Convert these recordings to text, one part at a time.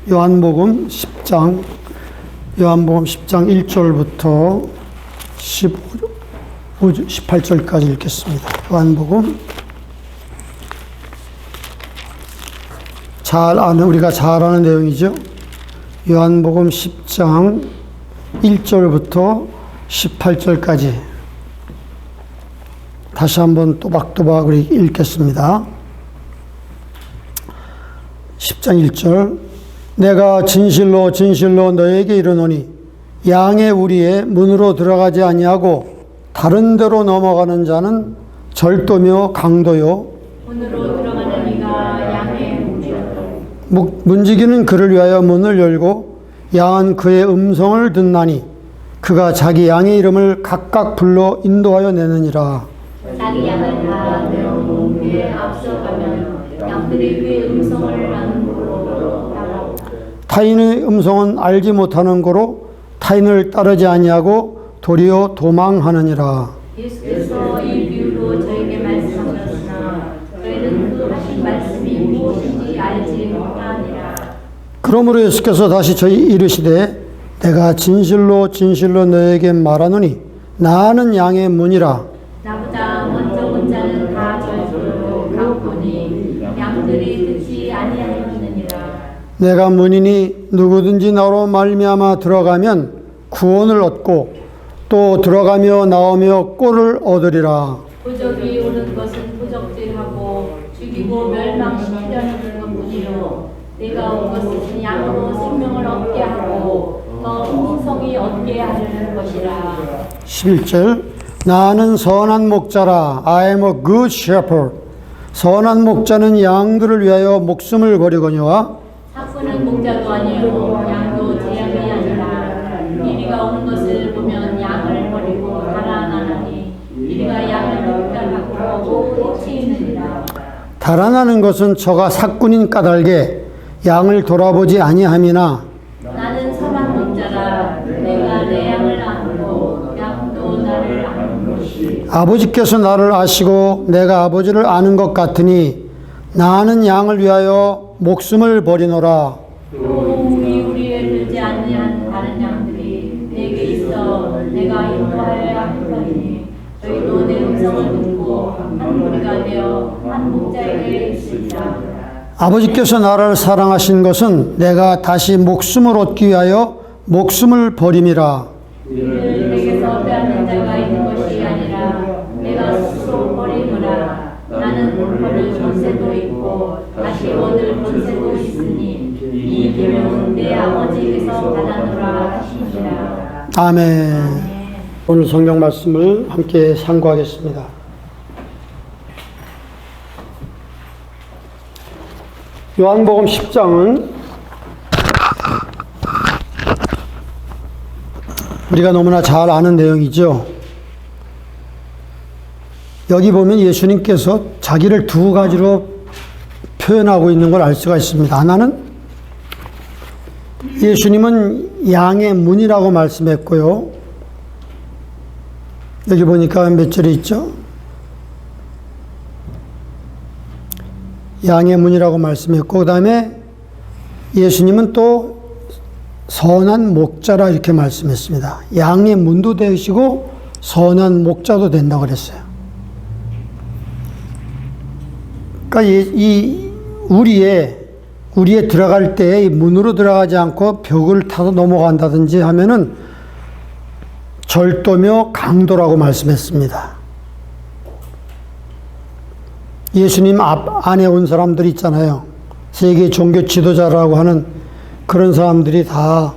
요한복음 10장 1절부터 18절까지 읽겠습니다. 요한복음 우리가 잘 아는 내용이죠. 요한복음 10장 1절부터 18절까지 다시 한번 또박또박 읽겠습니다. 10장 1절 내가 진실로 진실로 너에게 이르노니 양의 우리의 문으로 들어가지 아니하고 다른 데로 넘어가는 자는 절도며 강도요 문으로 들어가는 이가 양의 우리라. 문지기는 그를 위하여 문을 열고 양은 그의 음성을 듣나니 그가 자기 양의 이름을 각각 불러 인도하여 내느니라. 자기 양을 다 내어 그에 앞서가면 양들이 그의 음성을 아는 고로 따라. 타인의 음성은 알지 못하는 고로 타인을 따르지 아니하고 도리어 도망하느니라. 예수께서 이 비유로 저에게 말씀하셨으나 저희는 그 하신 말씀이 무엇인지 알지 못하니라. 그러므로 예수께서 다시 저희 이르시되 내가 진실로 진실로 너에게 말하노니 나는 양의 문이라. 나보다 먼저 온 자는 다 절도로 강도니 양들이 듣지 아니하였느니라. 내가 문이니 누구든지 나로 말미암아 들어가면 구원을 얻고 또 들어가며 나오며 꼴을 얻으리라. 부적이 오는 것은 부적질하고 죽이고 멸망시키려는 것뿐이요 내가 온 것은 양으로 생명을 얻게 하고 더 풍성히 얻게 하려는 것이라. 11절 나는 선한 목자라. I am a good shepherd. 선한 목자는 양들을 위하여 목숨을 버리거니와 사꾼은 목자도 아니요 양도 제 양이 아니라 이리가 오는 것을 보면 양을 버리고 달아나나니 이리가 양을 독달하고 해치느니라. 달아나는 것은 저가 사꾼인 까닭에 양을 돌아보지 아니함이나 나는 선한 목자라. 내가 내 양을 아고 양도 나를 아는 것이. 아버지께서 나를 아시고 내가 아버지를 아는 것 같으니 나는 양을 위하여 목숨을 버리노라. 또 우리에 들지 아니한 다른 양들이 내게 있어 내가 인도하여야 하리니 저희도 내 음성을 듣고 한 무리가 되어 한 목자에게 있으리라. 아버지께서 나를 사랑하신 것은 내가 다시 목숨을 얻기 위하여 목숨을 버림이라. 이를 내게서 빼앗는 자가 있는 것이 아니라 내가 스스로 버리노라. 나는 버릴 권세도 있고 다시 얻을 권세도 있으니 이 계명은 내 아버지께서 받았노라 하시니라. 아멘. 오늘 성경 말씀을 함께 상고하겠습니다. 요한복음 10장은 우리가 너무나 잘 아는 내용이죠. 여기 보면 예수님께서 자기를 두 가지로 표현하고 있는 걸 알 수가 있습니다. 하나는 예수님은 양의 문이라고 말씀했고요. 여기 보니까 몇 절에 있죠? 양의 문이라고 말씀했고, 그 다음에 예수님은 또 선한 목자라 이렇게 말씀했습니다. 양의 문도 되시고 선한 목자도 된다고 그랬어요. 그러니까 우리에 들어갈 때 문으로 들어가지 않고 벽을 타서 넘어간다든지 하면은 절도며 강도라고 말씀했습니다. 예수님 안에 온 사람들 있잖아요. 세계 종교 지도자라고 하는 그런 사람들이 다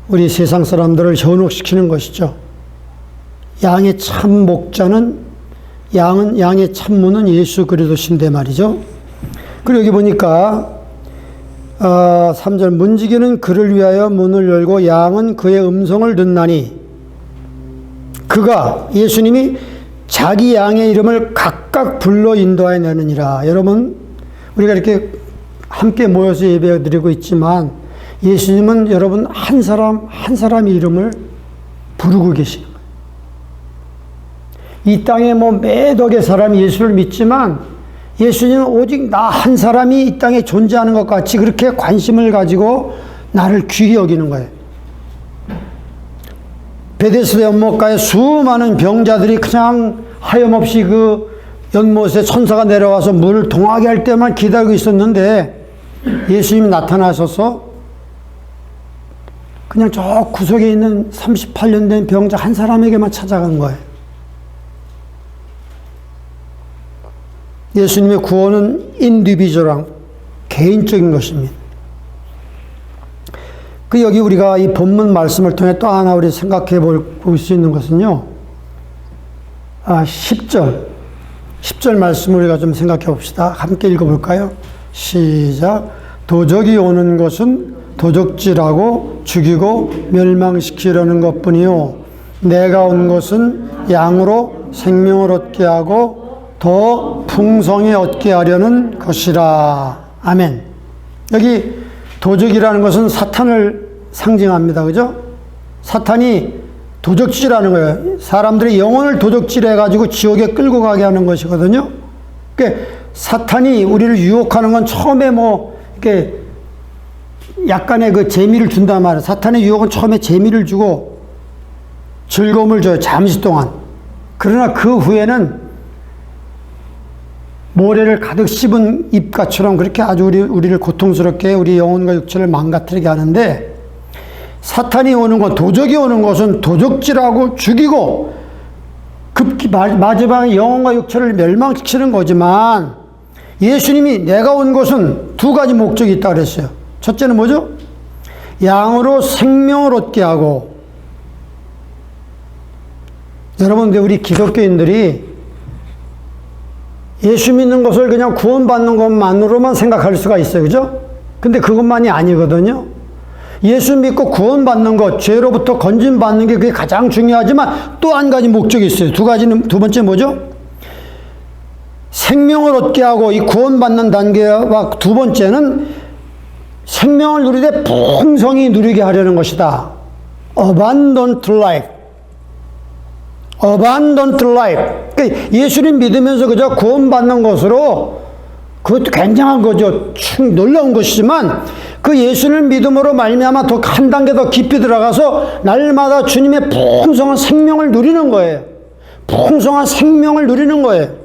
우리 세상 사람들을 현혹시키는 것이죠. 양의 참 목자는 양의 참문은 예수 그리스도신데 말이죠. 그리고 여기 보니까 3절 문지기는 그를 위하여 문을 열고 양은 그의 음성을 듣나니 그가 예수님이 자기 양의 이름을 각각 불러 인도하여 내느니라. 여러분 우리가 이렇게 함께 모여서 예배 드리고 있지만 예수님은 여러분 한 사람의 이름을 부르고 계시는 거예요. 이 땅에 뭐 매덕의 사람이 예수를 믿지만 예수님은 오직 나 한 사람이 이 땅에 존재하는 것 같이 그렇게 관심을 가지고 나를 귀히 여기는 거예요. 베데스다 연못가에 수많은 병자들이 그냥 하염없이 그 연못에 천사가 내려와서 물을 동하게 할 때만 기다리고 있었는데 예수님이 나타나셔서 그냥 저 구석에 있는 38년 된 병자 한 사람에게만 찾아간 거예요. 예수님의 구원은 인디비주얼한 개인적인 것입니다. 그 여기 우리가 이 본문 말씀을 통해 또 하나 우리 생각해 볼 수 있는 것은요. 10절 말씀을 우리가 좀 생각해 봅시다. 함께 읽어볼까요? 시작. 도적이 오는 것은 도적질하고 죽이고 멸망시키려는 것뿐이요. 내가 온 것은 양으로 생명을 얻게 하고 더 풍성히 얻게 하려는 것이라. 아멘. 여기 도적이라는 것은 사탄을 상징합니다. 그죠? 사탄이 도적질하는 거예요. 사람들의 영혼을 도적질해가지고 지옥에 끌고 가게 하는 것이거든요. 그러니까 사탄이 우리를 유혹하는 건 처음에 이렇게 약간의 그 재미를 준단 말이에요. 사탄의 유혹은 처음에 재미를 주고 즐거움을 줘요. 잠시 동안. 그러나 그 후에는 모래를 가득 씹은 입가처럼 그렇게 아주 우리를 고통스럽게 우리 영혼과 육체를 망가뜨리게 하는데, 사탄이 오는 것, 도적이 오는 것은 도적질하고 죽이고 급기 마지막에 영혼과 육체를 멸망시키는 거지만, 예수님이 내가 온 것은 두 가지 목적이 있다고 그랬어요. 첫째는 뭐죠? 양으로 생명을 얻게 하고. 여러분, 우리 기독교인들이 예수 믿는 것을 그냥 구원받는 것만으로만 생각할 수가 있어요. 그죠? 근데 그것만이 아니거든요. 예수 믿고 구원받는 것, 죄로부터 건진받는 게 그게 가장 중요하지만 또 한 가지 목적이 있어요. 두 번째 뭐죠? 생명을 얻게 하고, 이 구원받는 단계와 두 번째는 생명을 누리되 풍성히 누리게 하려는 것이다. Abundant life. Abundant life. 그러니까 예수님 믿으면서 그저 구원받는 것으로 그것도 굉장한 거죠. 놀라운 것이지만 그 예수를 믿음으로 말미암아 더 한 단계 더 깊이 들어가서 날마다 주님의 풍성한 생명을 누리는 거예요. 풍성한 생명을 누리는 거예요.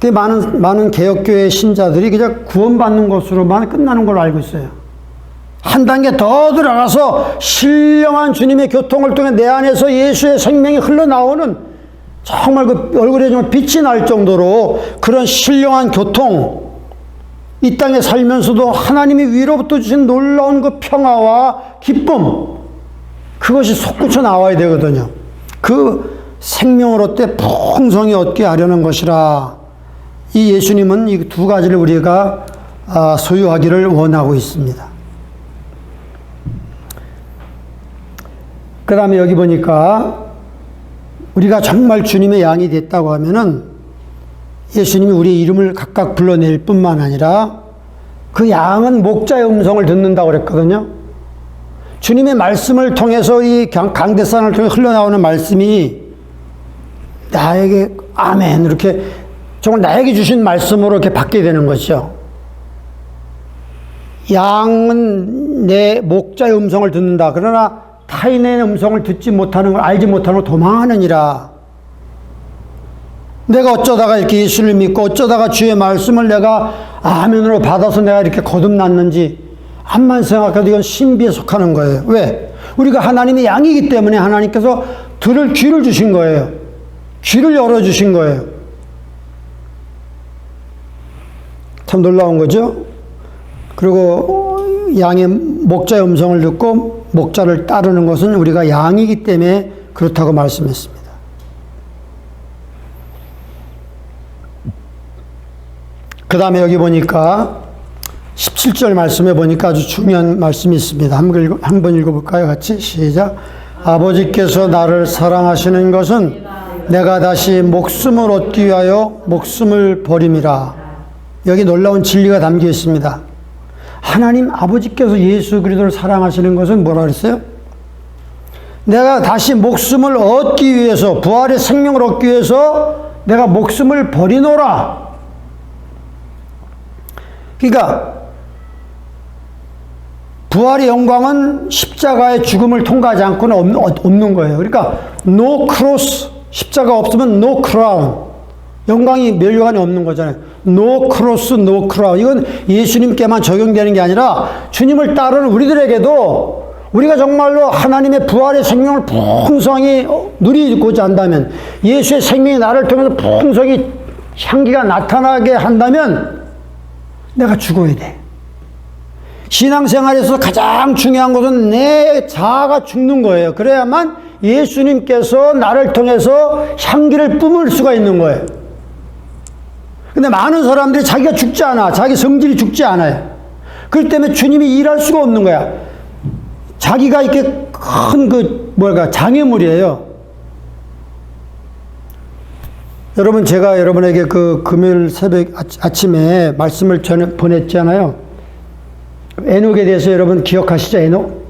많은 개혁교회 신자들이 그냥 구원받는 것으로만 끝나는 걸로 알고 있어요. 한 단계 더 들어가서 신령한 주님의 교통을 통해 내 안에서 예수의 생명이 흘러나오는, 정말 그 얼굴에 좀 빛이 날 정도로 그런 신령한 교통, 이 땅에 살면서도 하나님이 위로부터 주신 놀라운 그 평화와 기쁨, 그것이 솟구쳐 나와야 되거든요. 그 생명을 얻되 풍성히 얻게 하려는 것이라. 이 예수님은 이 두 가지를 우리가 소유하기를 원하고 있습니다. 그 다음에 여기 보니까 우리가 정말 주님의 양이 됐다고 하면은 예수님이 우리의 이름을 각각 불러낼 뿐만 아니라 그 양은 목자의 음성을 듣는다고 그랬거든요. 주님의 말씀을 통해서 이 강대산을 통해 흘러나오는 말씀이 나에게 아멘 이렇게 정말 나에게 주신 말씀으로 이렇게 받게 되는 것이죠. 양은 내 목자의 음성을 듣는다. 그러나 타인의 음성을 듣지 못하는 걸, 알지 못하는 걸 도망하느니라. 내가 어쩌다가 이렇게 예수를 믿고 어쩌다가 주의 말씀을 내가 아멘으로 받아서 내가 이렇게 거듭났는지 암만 생각해도 이건 신비에 속하는 거예요. 왜? 우리가 하나님의 양이기 때문에 하나님께서 들을 귀를 주신 거예요. 귀를 열어주신 거예요. 참 놀라운 거죠. 그리고 양의 목자의 음성을 듣고 목자를 따르는 것은 우리가 양이기 때문에 그렇다고 말씀했습니다. 그 다음에 여기 보니까 17절 말씀에 보니까 아주 중요한 말씀이 있습니다. 한번 읽어볼까요? 같이 시작. 아버지께서 나를 사랑하시는 것은 내가 다시 목숨을 얻기 위하여 목숨을 버림이라. 여기 놀라운 진리가 담겨 있습니다. 하나님 아버지께서 예수 그리스도를 사랑하시는 것은 뭐라 그랬어요? 내가 다시 목숨을 얻기 위해서, 부활의 생명을 얻기 위해서 내가 목숨을 버리노라. 그러니까 부활의 영광은 십자가의 죽음을 통과하지 않고는 없는 거예요. 그러니까 no cross, 십자가 없으면 no crown, 영광이 멸류관이 없는 거잖아요. no cross, no crown. 이건 예수님께만 적용되는 게 아니라 주님을 따르는 우리들에게도 우리가 정말로 하나님의 부활의 생명을 풍성히 누리고자 한다면, 예수의 생명이 나를 통해서 풍성히 향기가 나타나게 한다면 내가 죽어야 돼. 신앙생활에서 가장 중요한 것은 내 자아가 죽는 거예요. 그래야만 예수님께서 나를 통해서 향기를 뿜을 수가 있는 거예요. 근데 많은 사람들이 자기가 죽지 않아. 자기 성질이 죽지 않아요. 그렇기 때문에 주님이 일할 수가 없는 거야. 자기가 이렇게 큰 장애물이에요. 여러분, 제가 여러분에게 그 금요일 새벽 아침에 말씀을 보냈잖아요. 에녹에 대해서 여러분 기억하시죠? 에녹?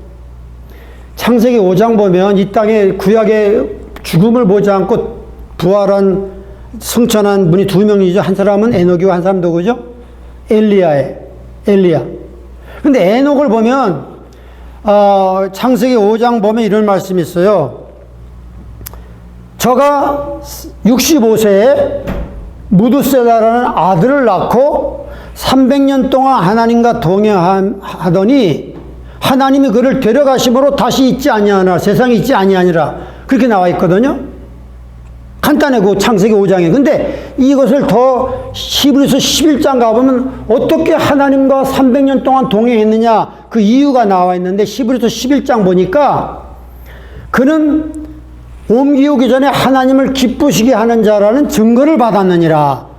창세기 5장 보면 이 땅에 구약의 죽음을 보지 않고 부활한 승천한 분이 두 명이죠. 한 사람은 에녹이고 한 사람 누구죠? 엘리야. 근데 에녹을 보면 창세기 5장 보면 이런 말씀이 있어요. 저가 65세에 무두세다라는 아들을 낳고 300년 동안 하나님과 동행하더니 하나님이 그를 데려가심으로 다시 있지 아니하나, 세상에 있지 아니하니라, 그렇게 나와 있거든요. 간단해, 그 창세기 5장에. 근데 이것을 더 히브리서 11장 가보면 어떻게 하나님과 300년 동안 동행했느냐, 그 이유가 나와 있는데, 히브리서 11장 보니까 그는 옮기오기 전에 하나님을 기쁘시게 하는 자라는 증거를 받았느니라.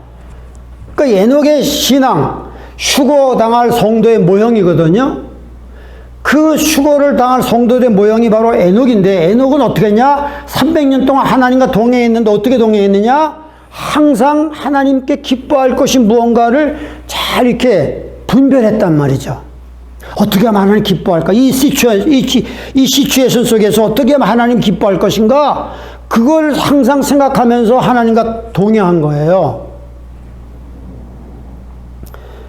그러니까 에녹의 신앙, 휴거당할 성도의 모형이거든요. 그 휴거를 당할 성도들의 모형이 바로 에녹인데, 에녹은 어떻게 했냐? 300년 동안 하나님과 동행했는데 어떻게 동행했느냐? 항상 하나님께 기뻐할 것이 무언가를 잘 이렇게 분별했단 말이죠. 어떻게 하면 하나님 기뻐할까? 이 시츄에이션 속에서 어떻게 하면 하나님 기뻐할 것인가? 그걸 항상 생각하면서 하나님과 동행한 거예요.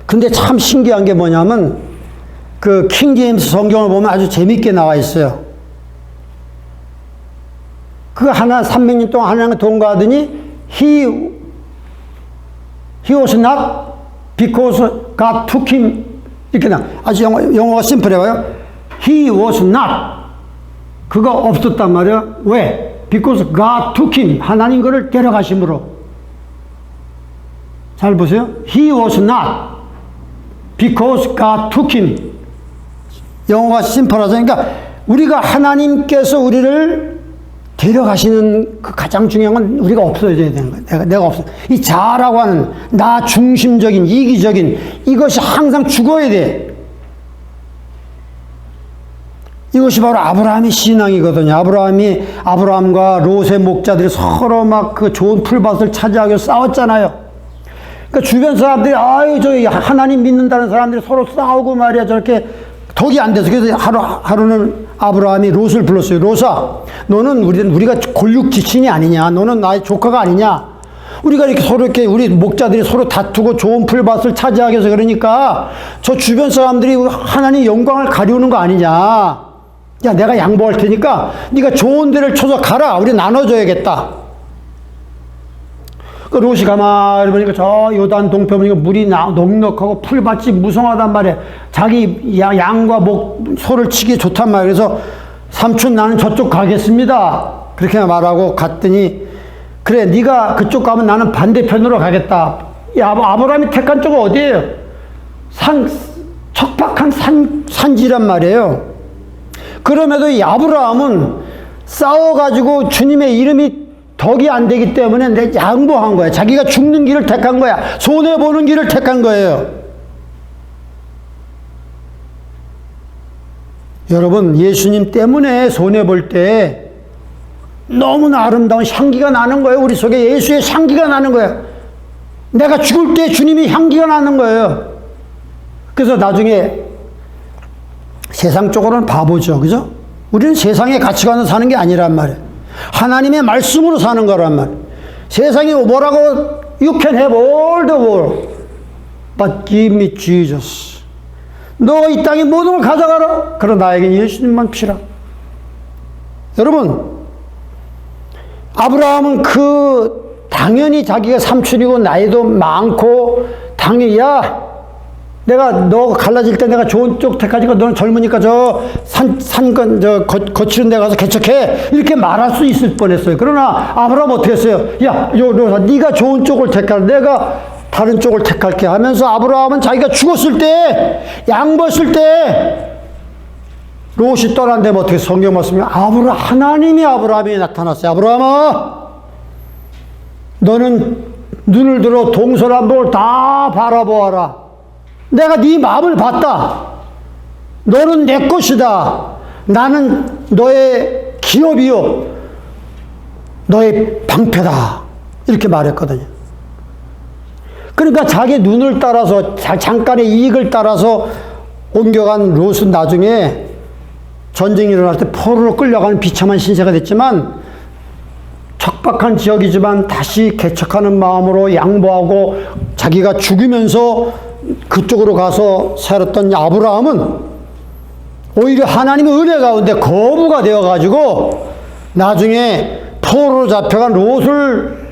근데 참 신기한 게 뭐냐면, 그 킹제임스 성경을 보면 아주 재밌게 나와 있어요. 그 300년 동안 하나님과 동거하더니 he was not because God took him, 이렇게 나. 아주 영어가 심플해요. he was not, 그가 없었단 말이에요. 왜? because God took him, 하나님 그를 데려가심으로. 잘 보세요. he was not because God took him. 영어가 심플하죠. 그러니까 우리가 하나님께서 우리를 데려가시는 그 가장 중요한 건 우리가 없어져야 되는 거예요. 내가 없어. 이 자아라고 하는 나 중심적인, 이기적인 이것이 항상 죽어야 돼. 이것이 바로 아브라함의 신앙이거든요. 아브라함과 롯의 목자들이 서로 막 그 좋은 풀밭을 차지하기 위해서 싸웠잖아요. 그러니까 주변 사람들이, 저 하나님 믿는다는 사람들이 서로 싸우고 말이야, 저렇게 덕이 안 돼서. 그래서 하루는 아브라함이 롯을 불렀어요. 롯아, 너는 우리가 골육지친이 아니냐? 너는 나의 조카가 아니냐? 우리가 이렇게 서로 이렇게 우리 목자들이 서로 다투고 좋은 풀밭을 차지하기 위해서 그러니까 저 주변 사람들이 하나님 영광을 가리우는 거 아니냐? 야, 내가 양보할 테니까 네가 좋은 데를 쳐서 가라. 우리 나눠줘야겠다. 그 롯이 가만히 보니까 저 요단 동편 보니까 물이 넉넉하고 풀밭이 무성하단 말이에요. 자기 양과 소를 치기 좋단 말이에요. 그래서 삼촌, 나는 저쪽 가겠습니다. 그렇게 말하고 갔더니, 그래, 네가 그쪽 가면 나는 반대편으로 가겠다. 아브라함이 택한 쪽은 어디예요? 척박한 산지란 말이에요. 그럼에도 이 아브라함은 싸워가지고 주님의 이름이 덕이 안 되기 때문에 양보한 거야. 자기가 죽는 길을 택한 거야. 손해보는 길을 택한 거예요. 여러분, 예수님 때문에 손해볼 때 너무나 아름다운 향기가 나는 거예요. 우리 속에 예수의 향기가 나는 거예요. 내가 죽을 때 주님이 향기가 나는 거예요. 그래서 나중에 세상적으로는 바보죠. 그죠? 우리는 세상의 가치관으로 사는 게 아니란 말이에요. 하나님의 말씀으로 사는 거란 말이에요. 세상이 뭐라고 you can have all the world but give me Jesus. 너 이 땅의 모든 걸 가져가라. 그러나 나에게 예수님만 피라. 여러분, 아브라함은 당연히 자기가 삼촌이고 나이도 많고 당연히 내가 너 갈라질 때 내가 좋은 쪽 택하니까 너는 젊으니까 거칠은 데 가서 개척해. 이렇게 말할 수 있을 뻔했어요. 그러나 아브라함 어떻게 했어요? 네가 좋은 쪽을 택하라. 내가 다른 쪽을 택할게 하면서 아브라함은 자기가 죽었을 때, 양보했을 때, 롯이 떠난 데면 어떻게 성경 말씀이 하나님이 아브라함에 나타났어요. 아브라함아, 너는 눈을 들어 동서남북을 다 바라보아라. 내가 네 마음을 봤다. 너는 내 것이다. 나는 너의 기업이요, 너의 방패다. 이렇게 말했거든요. 그러니까 자기 눈을 따라서, 잠깐의 이익을 따라서 옮겨간 롯은 나중에 전쟁이 일어날 때 포로로 끌려가는 비참한 신세가 됐지만, 척박한 지역이지만 다시 개척하는 마음으로 양보하고 자기가 죽으면서 그쪽으로 가서 살았던 아브라함은 오히려 하나님의 은혜 가운데 거부가 되어가지고 나중에 포로로 잡혀간 롯을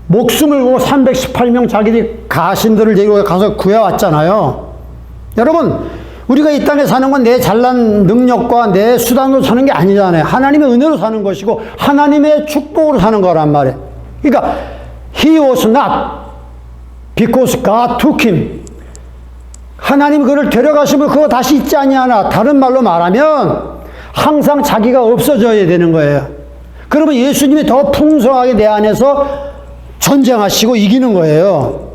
목숨을 걸고 318명 자기들이 가신들을 데리고 가서 구해왔잖아요. 여러분, 우리가 이 땅에 사는 건 내 잘난 능력과 내 수단으로 사는 게 아니잖아요. 하나님의 은혜로 사는 것이고 하나님의 축복으로 사는 거란 말이에요. 그러니까 He was not because God took him. 하나님 그를 데려가시면 그거 다시 있지 아니하나. 다른 말로 말하면 항상 자기가 없어져야 되는 거예요. 그러면 예수님이 더 풍성하게 내 안에서 전쟁하시고 이기는 거예요.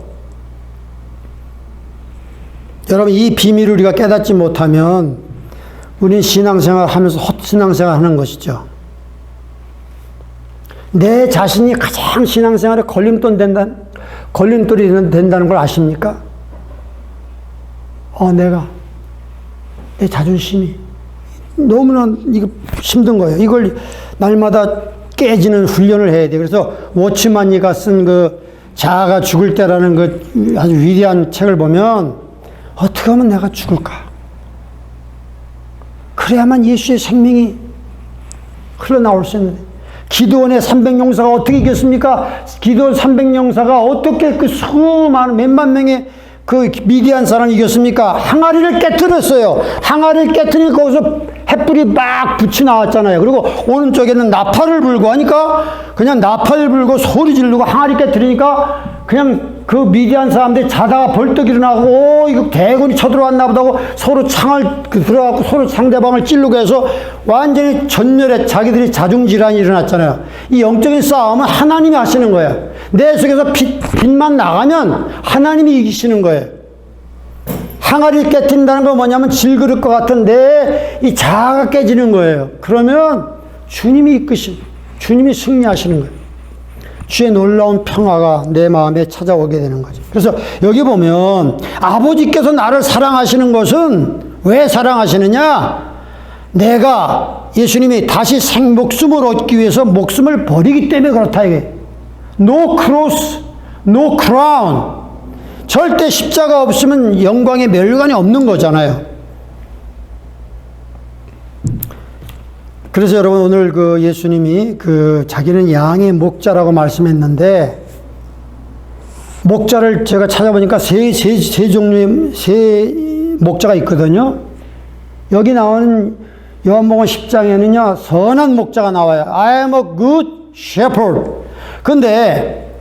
여러분, 이 비밀을 우리가 깨닫지 못하면 우리는 신앙생활 하면서 헛신앙생활 하는 것이죠. 내 자신이 가장 신앙생활에 걸림돌이 된다는 걸 아십니까? 내 자존심이 너무나 이거 힘든 거예요. 이걸 날마다 깨지는 훈련을 해야 돼요. 그래서 워치만이가 쓴 자아가 죽을 때라는 아주 위대한 책을 보면 어떻게 하면 내가 죽을까? 그래야만 예수의 생명이 흘러나올 수 있는데, 기드온의 300용사가 어떻게 이겼습니까? 기드온 300용사가 어떻게 수많은 몇만 명의 미디안 사람을 이겼습니까? 항아리를 깨뜨렸어요. 항아리를 깨뜨리니까 거기서 햇불이 막 빛이 나왔잖아요. 그리고 오른쪽에는 나팔을 불고 하니까 그냥 나팔 불고 소리 지르고 항아리 깨뜨리니까 그냥 미디안 사람들이 자다가 벌떡 일어나고 이거 대군이 쳐들어왔나 보다 하고 서로 창을 들어가고 서로 상대방을 찌르고 해서 완전히 전멸에 자기들이 자중질환이 일어났잖아요. 이 영적인 싸움은 하나님이 하시는 거예요. 내 속에서 빛만 나가면 하나님이 이기시는 거예요. 항아리를 깨뜨린다는 건 뭐냐면 질그릇 것 같은데 이 자아가 깨지는 거예요. 그러면 주님이 주님이 승리하시는 거예요. 주의 놀라운 평화가 내 마음에 찾아오게 되는 거죠. 그래서 여기 보면 아버지께서 나를 사랑하시는 것은 왜 사랑하시느냐? 내가 예수님이 다시 목숨을 얻기 위해서 목숨을 버리기 때문에 그렇다 이게. No cross, no crown. 절대 십자가 없으면 영광의 멸관이 없는 거잖아요. 그래서 여러분, 오늘 예수님이 자기는 양의 목자라고 말씀했는데, 목자를 제가 찾아보니까 세 종류의 목자가 있거든요. 여기 나오는 요한복음 10장에는요, 선한 목자가 나와요. I am a good shepherd. 근데,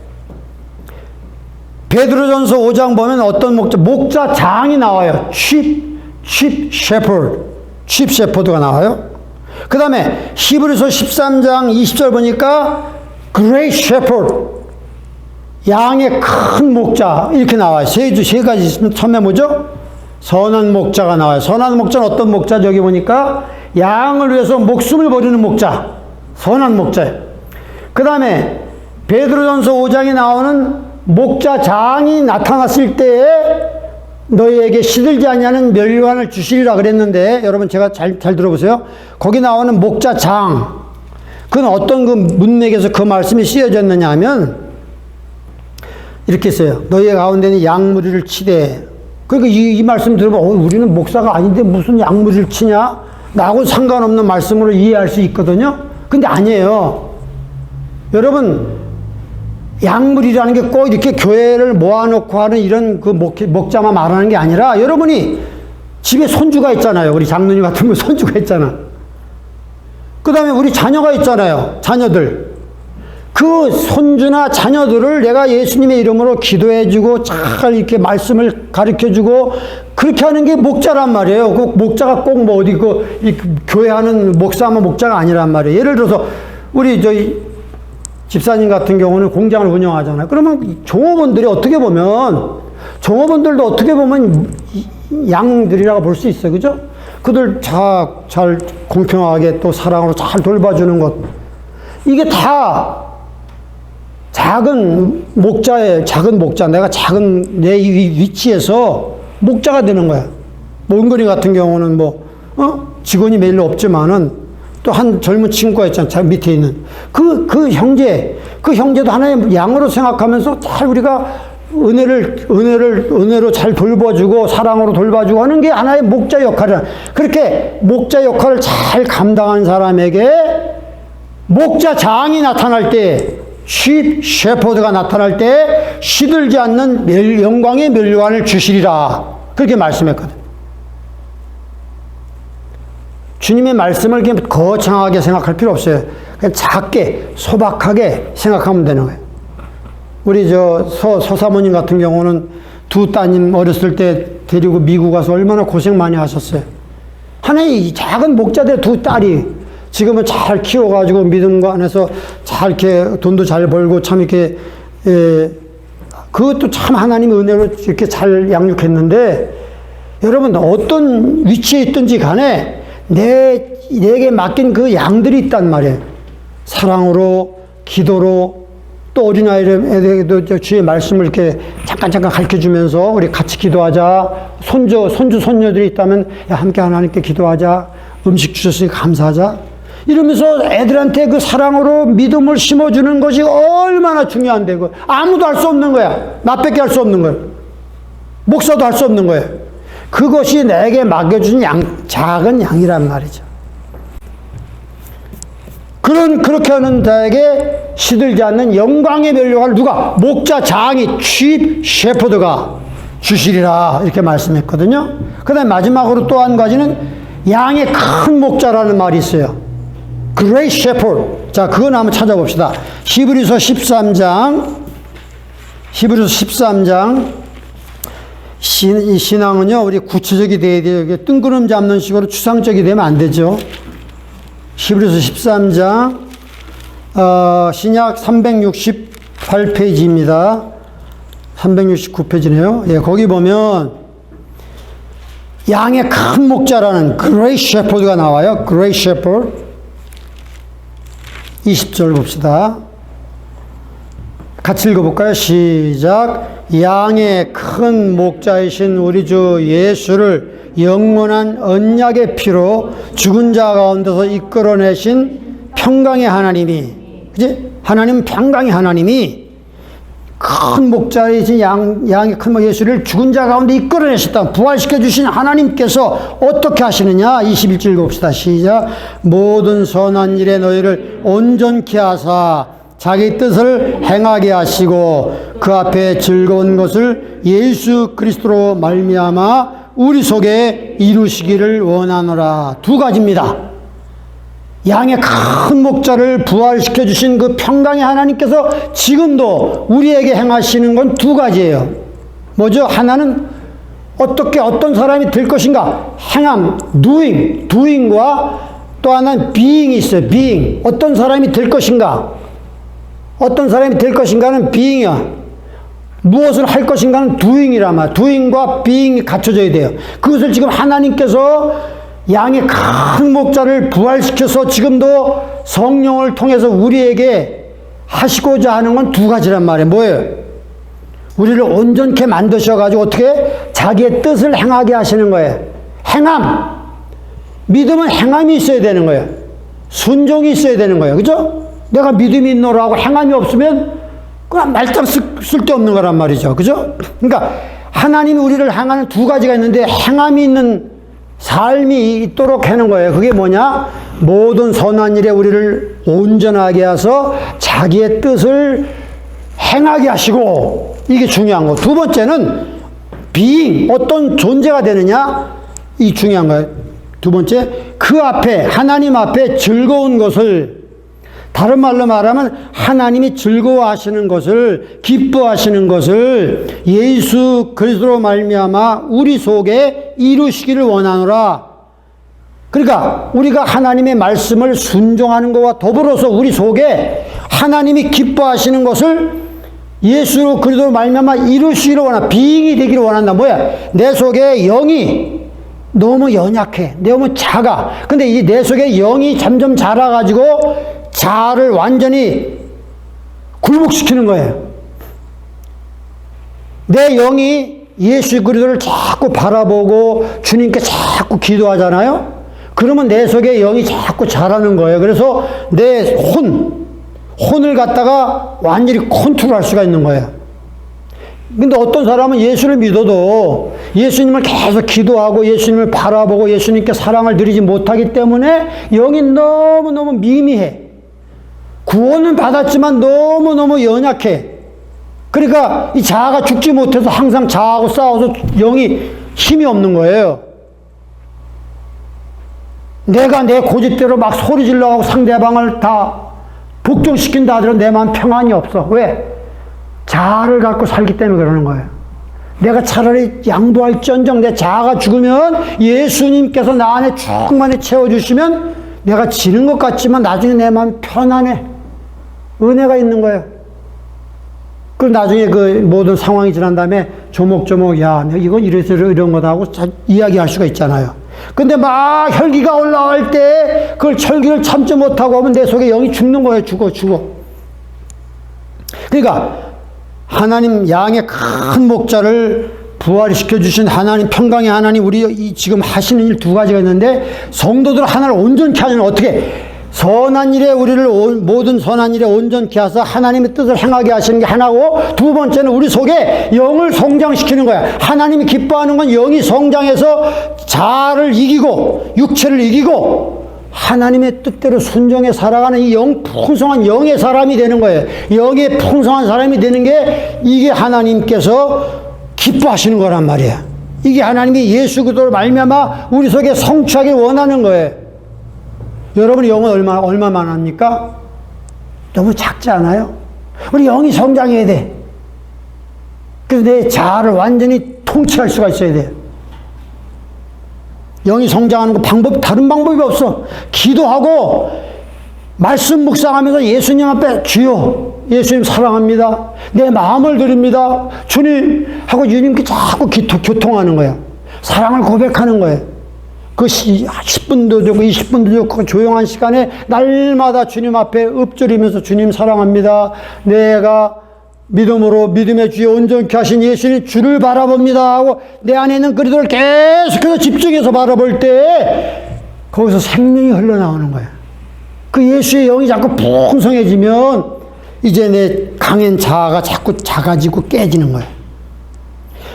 베드로전서 5장 보면 어떤 목자장이 나와요. Chief shepherd. Chief shepherd가 나와요. 그 다음에 히브리서 13장 20절 보니까 Great Shepherd, 양의 큰 목자 이렇게 나와요. 세 가지 있으면 처음에 뭐죠? 선한 목자가 나와요. 선한 목자는 어떤 목자죠? 여기 보니까 양을 위해서 목숨을 버리는 목자, 선한 목자예요. 그 다음에 베드로전서 5장에 나오는 목자장이 나타났을 때에 너희에게 시들지 아니하는 멸관을 주시리라 그랬는데, 여러분 제가 잘 들어보세요. 거기 나오는 목자장, 그건 어떤 문맥에서 그 말씀이 쓰여졌느냐 하면 이렇게 써요. 너희 가운데는 양무리를 치되. 그러니까 이 말씀 들으면 우리는 목사가 아닌데 무슨 양무리를 치냐? 나하고 상관없는 말씀으로 이해할 수 있거든요. 근데 아니에요. 여러분, 양무리라는 게 꼭 이렇게 교회를 모아놓고 하는 이런 그 목자만 말하는 게 아니라 여러분이 집에 손주가 있잖아요. 우리 장로님 같은 분 손주가 있잖아. 그 다음에 우리 자녀가 있잖아요. 자녀들. 그 손주나 자녀들을 내가 예수님의 이름으로 기도해주고 잘 이렇게 말씀을 가르쳐주고 그렇게 하는 게 목자란 말이에요. 그 목자가 꼭 뭐 어디 이 교회 하는 목사하면 목자가 아니란 말이에요. 예를 들어서 우리 저희 집사님 같은 경우는 공장을 운영하잖아요. 그러면 종업원들이 어떻게 보면 종업원들도 어떻게 보면 양들이라고 볼 수 있어요. 그죠? 그들 잘 공평하게 또 사랑으로 잘 돌봐주는 것. 이게 다 작은 목자, 내가 작은 내 위치에서 목자가 되는 거야. 뭐 은근히 같은 경우는 직원이 매일 없지만은 또 한 젊은 친구가 있잖아. 자, 밑에 있는. 그 형제도 하나의 양으로 생각하면서 잘 우리가 은혜로 잘 돌봐주고 사랑으로 돌봐주고 하는 게 하나의 목자 역할이야. 그렇게 목자 역할을 잘 감당한 사람에게 목자 장이 나타날 때, 셰퍼드가 나타날 때 시들지 않는 영광의 면류관을 주시리라. 그렇게 말씀했거든. 주님의 말씀을 이렇게 거창하게 생각할 필요 없어요. 그냥 작게, 소박하게 생각하면 되는 거예요. 우리 서사모님 같은 경우는 두 따님 어렸을 때 데리고 미국 가서 얼마나 고생 많이 하셨어요. 하나의 작은 목자들 두 딸이 지금은 잘 키워가지고 믿음과 안에서 잘 이렇게 돈도 잘 벌고 참 이렇게, 그것도 참 하나님의 은혜로 이렇게 잘 양육했는데, 여러분, 어떤 위치에 있든지 간에 내게 맡긴 그 양들이 있단 말이에요. 사랑으로, 기도로, 또 어린아이들에게도 주의 말씀을 이렇게 잠깐 가르쳐 주면서 우리 같이 기도하자. 손주, 손녀들이 있다면 함께 하나님께 기도하자. 음식 주셨으니 감사하자. 이러면서 애들한테 그 사랑으로 믿음을 심어주는 것이 얼마나 중요한데, 아무도 할 수 없는 거야. 나밖에 할 수 없는 거야. 목사도 할 수 없는 거예요. 그것이 내게 맡겨준 작은 양이란 말이죠. 그렇게 하는 자에게 시들지 않는 영광의 면류관을 누가? 목자 장이 셰퍼드가 주시리라. 이렇게 말씀했거든요. 그 다음에 마지막으로 또 한 가지는 양의 큰 목자라는 말이 있어요. Great Shepherd. 자, 그건 한번 찾아봅시다. 히브리서 13장. 신앙은요, 우리 구체적이 돼야 돼요. 뜬구름 잡는 식으로 추상적이 되면 안 되죠. 히브리서 13장, 신약 368페이지입니다. 369페이지네요. 예, 거기 보면, 양의 큰 목자라는 Great Shepherd가 나와요. Great Shepherd. 20절 봅시다. 같이 읽어볼까요? 시작. 양의 큰 목자이신 우리 주 예수를 영원한 언약의 피로 죽은 자 가운데서 이끌어내신 평강의 하나님이, 그지? 하나님 평강의 하나님이 큰 목자이신 양의 큰 목자 예수를 죽은 자 가운데 이끌어내셨다. 부활시켜 주신 하나님께서 어떻게 하시느냐? 21절 읽어봅시다. 시작. 모든 선한 일에 너희를 온전케 하사 자기 뜻을 행하게 하시고 그 앞에 즐거운 것을 예수 그리스도로 말미암아 우리 속에 이루시기를 원하노라. 두 가지입니다. 양의 큰 목자를 부활시켜 주신 그 평강의 하나님께서 지금도 우리에게 행하시는 건 두 가지예요. 뭐죠? 하나는 어떤 사람이 될 것인가? 행함, doing과 또 하나는 being이 있어요. being. 어떤 사람이 될 것인가? 어떤 사람이 될 것인가는 being이야. 무엇을 할 것인가는 doing이란 말이야. doing과 being이 갖춰져야 돼요. 그것을 지금 하나님께서 양의 큰 목자를 부활시켜서 지금도 성령을 통해서 우리에게 하시고자 하는 건 두 가지란 말이에요. 뭐예요? 우리를 온전케 만드셔가지고 어떻게? 자기의 뜻을 행하게 하시는 거예요. 행함. 믿음은 행함이 있어야 되는 거예요. 순종이 있어야 되는 거예요. 그죠? 내가 믿음이 있노라고 행함이 없으면 그건 말짱 쓸데없는 거란 말이죠. 그죠? 그러니까 하나님이 우리를 향하는 두 가지가 있는데 행함이 있는 삶이 있도록 하는 거예요. 그게 뭐냐? 모든 선한 일에 우리를 온전하게 해서 자기의 뜻을 행하게 하시고, 이게 중요한 거. 두 번째는 being, 어떤 존재가 되느냐? 이 중요한 거예요. 두 번째, 그 앞에, 하나님 앞에 즐거운 것을, 다른 말로 말하면 하나님이 즐거워하시는 것을, 기뻐하시는 것을 예수 그리스도로 말미암아 우리 속에 이루시기를 원하노라. 그러니까 우리가 하나님의 말씀을 순종하는 것과 더불어서 우리 속에 하나님이 기뻐하시는 것을 예수 그리스도로 말미암아 이루시기를 원한다. 비잉이 되기를 원한다. 뭐야? 내 속에 영이 너무 연약해. 너무 작아. 근데 이 내 속에 영이 점점 자라가지고 자아를 완전히 굴복시키는 거예요. 내 영이 예수 그리스도를 자꾸 바라보고 주님께 자꾸 기도하잖아요. 그러면 내 속에 영이 자꾸 자라는 거예요. 그래서 내 혼을 갖다가 완전히 컨트롤할 수가 있는 거예요. 근데 어떤 사람은 예수를 믿어도 예수님을 계속 기도하고 예수님을 바라보고 예수님께 사랑을 드리지 못하기 때문에 영이 너무너무 미미해. 구원은 받았지만 너무너무 연약해. 그러니까 이 자아가 죽지 못해서 항상 자아하고 싸워서 영이 힘이 없는 거예요. 내가 내 고집대로 막 소리 질러가고 상대방을 다 복종시킨다 하더라도 내 마음 평안이 없어. 왜? 자아를 갖고 살기 때문에 그러는 거예요. 내가 차라리 양보할지언정 내 자아가 죽으면 예수님께서 나 안에 충만히 채워주시면 내가 지는 것 같지만 나중에 내 마음 편안해. 은혜가 있는 거예요. 그럼 나중에 그 모든 상황이 지난 다음에 조목조목, 야, 이건 이래서 이런 거다 하고 이야기할 수가 있잖아요. 근데 막 혈기가 올라갈 때 그걸 혈기를 참지 못하고 하면 내 속에 영이 죽는 거예요. 죽어. 그러니까 하나님 양의 큰 목자를 부활시켜 주신 하나님, 평강의 하나님, 우리 지금 하시는 일 두 가지가 있는데, 성도들 하나를 온전케 하려면 어떻게? 선한 일에 우리를 모든 선한 일에 온전케 하사 하나님의 뜻을 행하게 하시는 게 하나고, 두 번째는 우리 속에 영을 성장시키는 거야. 하나님이 기뻐하는 건 영이 성장해서 자아를 이기고 육체를 이기고 하나님의 뜻대로 순종해 살아가는 이 풍성한 영의 사람이 되는 거예요. 영의 풍성한 사람이 되는 게 이게 하나님께서 기뻐하시는 거란 말이에요. 이게 하나님이 예수 그리스도로 말미암아 우리 속에 성취하길 원하는 거예요. 여러분의 영은 얼마만 합니까? 너무 작지 않아요? 우리 영이 성장해야 돼. 그래서 내 자아를 완전히 통치할 수가 있어야 돼요. 영이 성장하는 거 다른 방법이 없어. 기도하고 말씀 묵상하면서 예수님 앞에 주여, 예수님 사랑합니다. 내 마음을 드립니다. 주님 하고 주님께 자꾸 교통하는 거야. 사랑을 고백하는 거예요. 그 10분도 좋고 20분도 좋고 조용한 시간에 날마다 주님 앞에 읊조리면서 주님 사랑합니다. 내가 믿음으로 믿음의 주에 온전케 하신 예수님 주를 바라봅니다 하고 내 안에 있는 그리스도를 계속해서 집중해서 바라볼 때 거기서 생명이 흘러나오는 거예요. 그 예수의 영이 자꾸 풍성해지면 이제 내 강한 자아가 자꾸 작아지고 깨지는 거예요.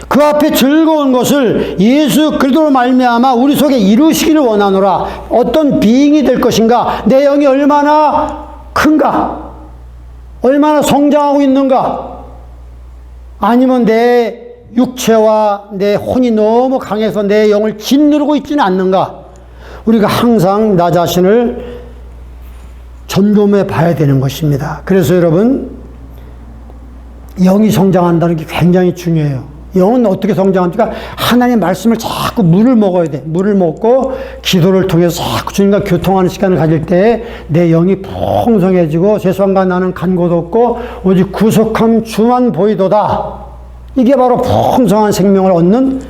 그 앞에 즐거운 것을 예수 그리스도로 말미암아 우리 속에 이루시기를 원하노라. 어떤 비잉이 될 것인가? 내 영이 얼마나 큰가? 얼마나 성장하고 있는가? 아니면 내 육체와 내 혼이 너무 강해서 내 영을 짓누르고 있지는 않는가? 우리가 항상 나 자신을 점검해 봐야 되는 것입니다. 그래서 여러분, 영이 성장한다는 게 굉장히 중요해요. 영은 어떻게 성장합니까? 하나님의 말씀을 자꾸 물을 먹어야 돼. 물을 먹고 기도를 통해서 자꾸 주님과 교통하는 시간을 가질 때 내 영이 풍성해지고 세상과 나는 간 곳 없고 오직 구속함 주만 보이도다. 이게 바로 풍성한 생명을 얻는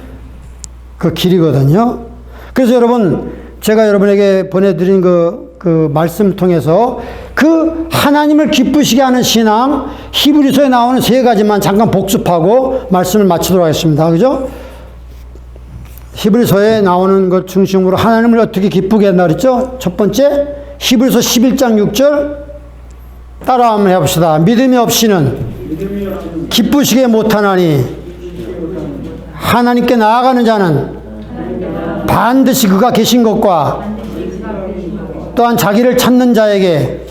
그 길이거든요. 그래서 여러분, 제가 여러분에게 보내드린 그 말씀 통해서 그 하나님을 기쁘시게 하는 신앙, 히브리서에 나오는 세 가지만 잠깐 복습하고 말씀을 마치도록 하겠습니다. 그죠? 히브리서에 나오는 것 중심으로 하나님을 어떻게 기쁘게 한다 그랬죠? 첫 번째, 히브리서 11장 6절 따라 한번 해봅시다. 믿음이 없이는 기쁘시게 못하나니 하나님께 나아가는 자는 반드시 그가 계신 것과 또한 자기를 찾는 자에게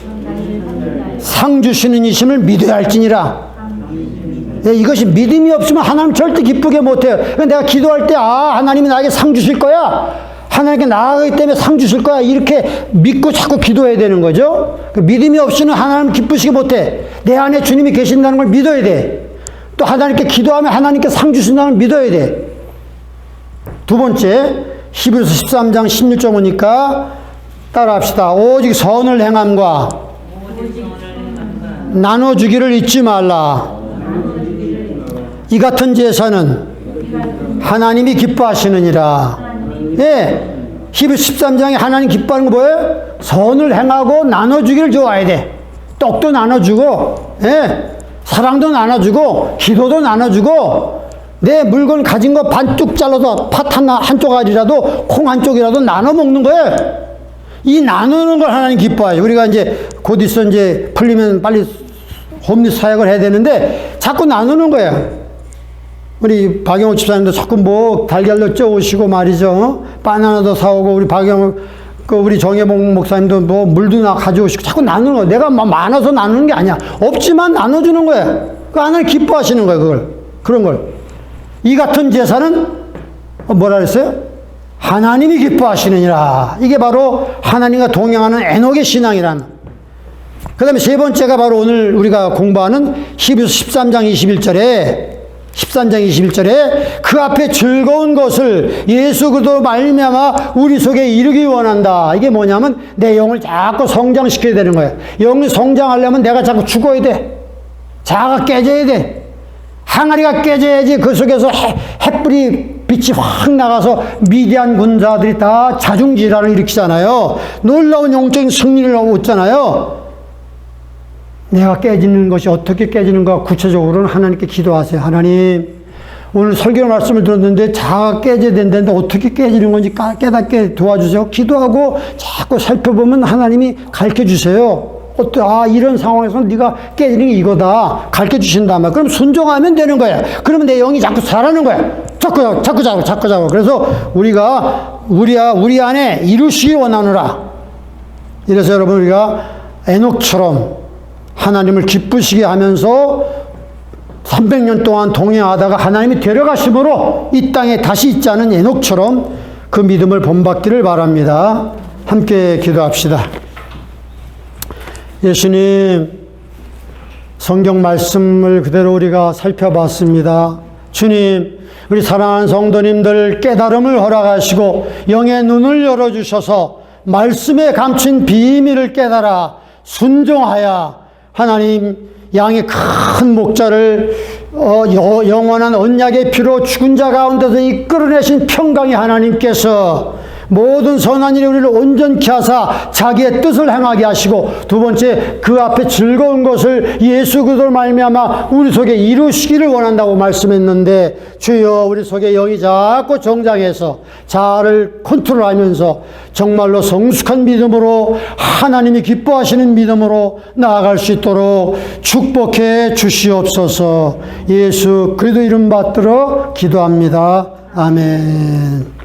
상 주시는 이심을 믿어야 할지니라. 이것이 믿음이 없으면 하나님 절대 기쁘게 못해요. 내가 기도할 때 하나님이 나에게 상 주실 거야, 하나님께 나아가기 때문에 상 주실 거야, 이렇게 믿고 자꾸 기도해야 되는 거죠. 믿음이 없이는 하나님 기쁘시게 못해. 내 안에 주님이 계신다는 걸 믿어야 돼. 또 하나님께 기도하면 하나님께 상 주신다는 걸 믿어야 돼. 두 번째, 히브리서 13장 16절 보니까 따라합시다. 오직 선을 행함과 나눠주기를 잊지 말라. 이 같은 제사는 하나님이 기뻐하시느니라. 예, 히브리서 13장에 하나님 기뻐하는 거 뭐예요? 선을 행하고 나눠주기를 좋아해야 돼. 떡도 나눠주고, 예, 사랑도 나눠주고, 기도도 나눠주고, 내 물건 가진 거 반쪽 잘라서 팥 한쪽 알이라도 콩 한쪽이라도 나눠 먹는 거예요. 이 나누는 걸 하나님 기뻐하죠. 우리가 이제 곧 있어 이제 풀리면 빨리 홈리스 사역을 해야 되는데 자꾸 나누는 거예요. 우리 박영호 집사님도 자꾸 뭐 달걀도 쪄오시고 말이죠. 바나나도 사오고, 우리 박영호, 우리 정혜봉 목사님도 뭐 물도 가져오시고 자꾸 나누는 거예요. 내가 많아서 나누는 게 아니야. 없지만 나눠주는 거예요. 그 하나님 기뻐하시는 거예요. 그걸. 그런 걸. 이 같은 제사는 뭐라 그랬어요? 하나님이 기뻐하시느니라. 이게 바로 하나님과 동행하는 에녹의 신앙이란. 그 다음에 세 번째가 바로 오늘 우리가 공부하는 히브리서 13장 21절에 그 앞에 즐거운 것을 예수 그리스도 말미암아 우리 속에 이루기 원한다. 이게 뭐냐면 내 영을 자꾸 성장시켜야 되는 거예요. 영이 성장하려면 내가 자꾸 죽어야 돼. 자아가 깨져야 돼. 항아리가 깨져야지 그 속에서 햇불이 빛이 확 나가서 미디안 군사들이 다 자중질환을 일으키잖아요. 놀라운 영적인 승리를 얻잖아요. 내가 깨지는 것이 어떻게 깨지는가 구체적으로는 하나님께 기도하세요. 하나님, 오늘 설교 말씀을 들었는데 자아가 깨져야 된다는데 어떻게 깨지는 건지 깨닫게 도와주세요. 기도하고 자꾸 살펴보면 하나님이 가르쳐 주세요. 이런 상황에서 네가 깨지는 게 이거다. 가르쳐 주신단 말이야. 그럼 순종하면 되는 거야. 그러면 내 영이 자꾸 자라는 거야. 자꾸 잡아. 그래서 우리가 우리 안에 이루시기 원하노라. 이래서 여러분, 우리가 에녹처럼 하나님을 기쁘시게 하면서 300년 동안 동행하다가 하나님이 데려가심으로 이 땅에 다시 있지 않은 에녹처럼 그 믿음을 본받기를 바랍니다. 함께 기도합시다. 예수님, 성경 말씀을 그대로 우리가 살펴봤습니다. 주님, 우리 사랑하는 성도님들 깨달음을 허락하시고 영의 눈을 열어주셔서 말씀에 감춘 비밀을 깨달아 순종하여 하나님 양의 큰 목자를 영원한 언약의 피로 죽은 자 가운데서 이끌어내신 평강의 하나님께서 모든 선한 일에 우리를 온전케 하사 자기의 뜻을 행하게 하시고, 두 번째 그 앞에 즐거운 것을 예수 그리스도로 말미암아 우리 속에 이루시기를 원한다고 말씀했는데, 주여 우리 속에 영이 자꾸 정장해서 자아를 컨트롤하면서 정말로 성숙한 믿음으로 하나님이 기뻐하시는 믿음으로 나아갈 수 있도록 축복해 주시옵소서. 예수 그리스도 이름 받들어 기도합니다. 아멘.